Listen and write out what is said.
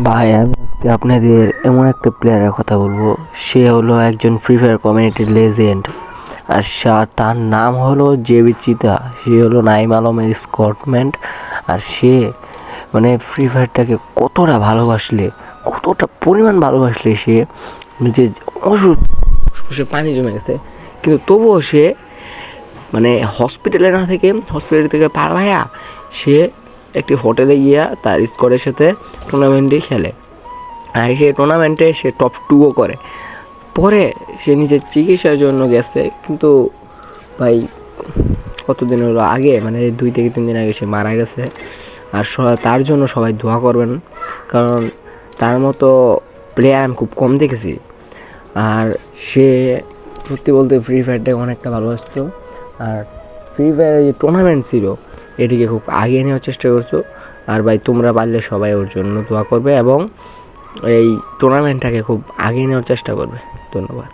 ভাই আমি আজকে আপনাদের এমন একটা প্লেয়ারের কথা বলবো, সে হলো একজন ফ্রি ফায়ার কমিউনিটির লেজেন্ড। আর তার নাম হলো জেবি চিতা। সে হলো নাইম আলমের স্কটম্যান। আর সে মানে ফ্রি ফায়ারটাকে কতটা ভালোবাসলে, কতটা পরিমাণ ভালোবাসলে সে নিজে ফুসফুসে পানি জমে গেছে, কিন্তু তবুও সে মানে হসপিটাল থেকে পালায়া সে একটি হোটেলে গিয়া তার স্কোয়াডের সাথে টুর্নামেন্টই খেলে। আর সেই টুর্নামেন্টে সে টপ 2ও করে। পরে সে নিজের চিকিৎসার জন্য গেছে, কিন্তু ভাই কতদিন হলো আগে, মানে 2 থেকে 3 দিন আগে সে মারা গেছে। আর তার জন্য সবাই দোয়া করবেন, কারণ তার মতো প্লেয়ার আমি খুব কম দেখেছি। আর সে সত্যি বলতে ফ্রি ফায়ারটাকে অনেকটা ভালোবাসতো। আর ফ্রি ফায়ারের যে টুর্নামেন্ট ছিল এটিকে খুব আগিয়ে নেওয়ার চেষ্টা করছো। আর ভাই তোমরা পারলে সবাই ওর জন্য দোয়া করবে এবং এই টুর্নামেন্টটাকে খুব আগিয়ে নেওয়ার চেষ্টা করবে। ধন্যবাদ।